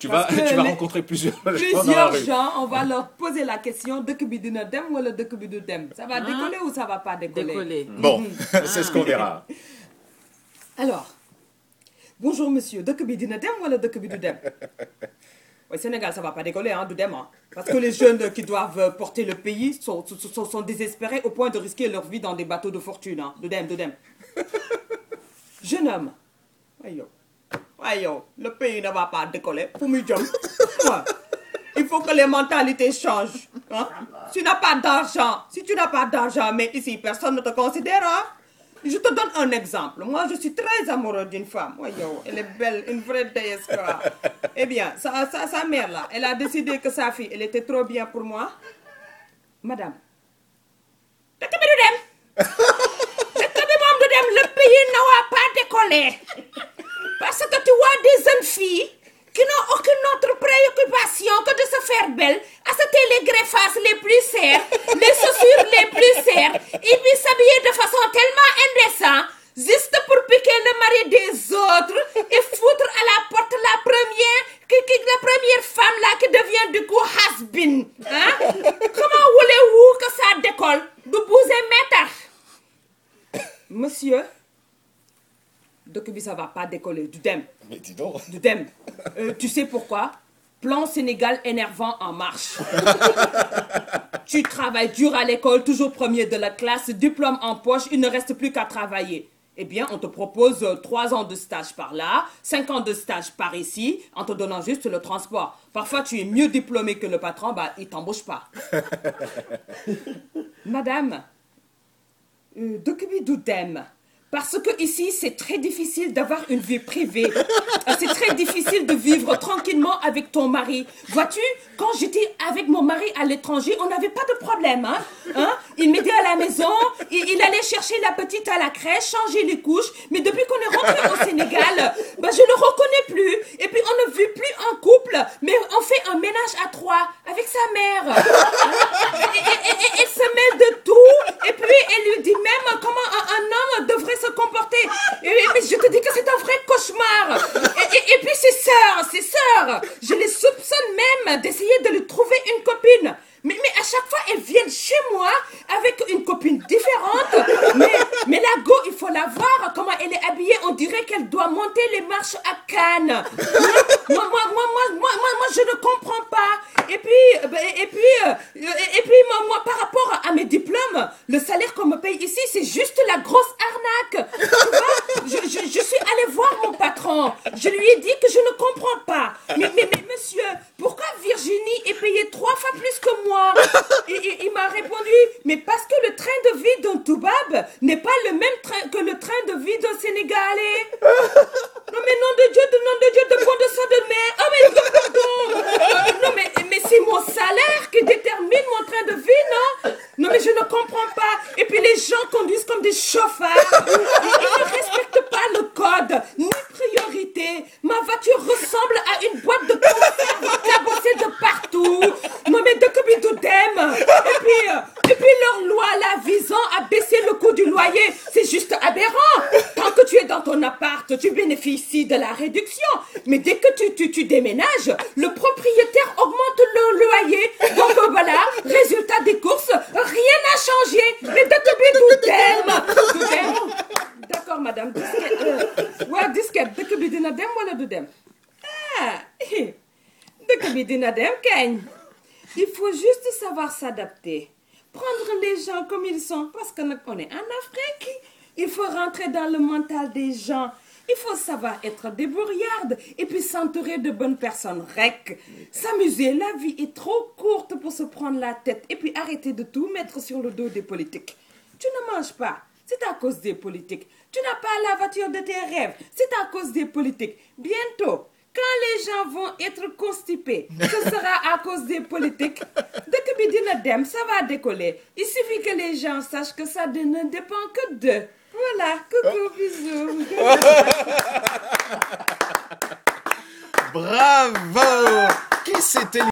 tu vas rencontrer plusieurs gens, on va leur poser la question de bi dina dem ou de bi du dem. Ça va décoller ou ça va pas décoller? Bon, c'est ce qu'on verra. Alors, bonjour monsieur, de bi dina dem ou de bi du dem? Au Sénégal, ça va pas décoller, hein, du dem. Hein, parce que les jeunes qui doivent porter le pays sont désespérés au point de risquer leur vie dans des bateaux de fortune. Hein, de dem. Jeune homme. Ayo, le pays ne va pas décoller. Pour moi, il faut que les mentalités changent. Hein? Si tu n'as pas d'argent, mais ici, personne ne te considère. Hein? Je te donne un exemple. Moi, je suis très amoureux d'une femme. Elle est belle, une vraie déesse. Eh bien, sa mère, là, elle a décidé que sa fille, elle était trop bien pour moi. Madame, le pays ne va pas décoller. Parce que tu vois des jeunes filles qui n'ont aucune autre préoccupation que de se faire belle, acheter les greffasses les plus chères, les chaussures les plus chères, et puis s'habiller de façon tellement indécente, juste pour piquer le mari des autres et foutre à la porte la première femme là qui devient du coup has-been. Hein? Comment voulez-vous que ça décolle? De bouger mètre. Monsieur, ça va pas décoller, du dem. Mais dis donc. Du dem. Tu sais pourquoi? Plan Sénégal énervant en marche. Tu travailles dur à l'école, toujours premier de la classe, diplôme en poche, il ne reste plus qu'à travailler. Eh bien, on te propose 3 ans de stage par là, 5 ans de stage par ici, en te donnant juste le transport. Parfois, tu es mieux diplômé que le patron, il t'embauche pas. Madame, du dem. Parce que ici, c'est très difficile d'avoir une vie privée. C'est très difficile de vivre tranquillement avec ton mari. Vois-tu, quand j'étais avec mon mari à l'étranger, on n'avait pas de problème. Hein? Il m'aidait à la maison, il allait chercher la petite à la crèche, changer les couches. Mais depuis qu'on est rentré au Sénégal, je ne le reconnais plus. Et puis, on ne vit plus en couple, mais on fait un ménage à 3 avec sa mère. Et elle se mêle de tout. Et puis, elle lui dit même comment un homme devrait se comporter. Mais je te dis que c'est un vrai cauchemar. Et puis ses sœurs, je les soupçonne même d'essayer de lui trouver une copine. Mais à chaque fois, elles viennent chez moi avec une copine différente. Mais la go, il faut la voir. Comment elle est habillée, on dirait qu'elle doit monter les marches à Cannes. Moi, je ne comprends pas. Et puis, moi, par rapport à mes diplômes, le salaire qu'on me paye ici, c'est juste la grosse arnaque. Tu vois, je suis allée voir mon patron. Je lui ai dit que je ne comprends pas. Mais monsieur, pourquoi Virginie est payée 3 fois plus que moi? Il m'a répondu, mais parce que le train de vie d'un Toubab n'est pas le même train que le train de vie d'un Sénégalais. Non mais nom de Dieu, de bon de sang de mer. Oh mais pardon. Non mais c'est mon salaire qui détermine mon train de vie, non? Non mais je ne comprends pas. Et puis les gens conduisent comme des chauffards. Ils ne respectent pas le code, ni priorité. Ma voiture ressemble à une boîte de conserve cabossée de partout. Non mais de dem. Et puis leur loi là visant à baisser le coût du loyer, c'est juste aberrant. Tant que tu es dans ton appart, tu bénéficies de la réduction. Mais dès que tu déménages, le propriétaire augmente le loyer. Donc voilà, résultat des courses, rien n'a changé. Mais du dem. D'accord madame, disquette, de dina dem wala du dem? Ah, de dina dem kañ. Il faut juste savoir s'adapter. Prendre les gens comme ils sont. Parce qu'on est en Afrique. Il faut rentrer dans le mental des gens. Il faut savoir être débrouillarde. Et puis s'entourer de bonnes personnes. S'amuser. La vie est trop courte pour se prendre la tête. Et puis arrêter de tout mettre sur le dos des politiques. Tu ne manges pas. C'est à cause des politiques. Tu n'as pas la voiture de tes rêves. C'est à cause des politiques. Bientôt, quand les gens vont être constipés, ce sera à cause des politiques. Dès que Bidina dem, ça va décoller. Il suffit que les gens sachent que ça ne dépend que d'eux. Voilà, coucou, bisous. Bravo! Qui c'était?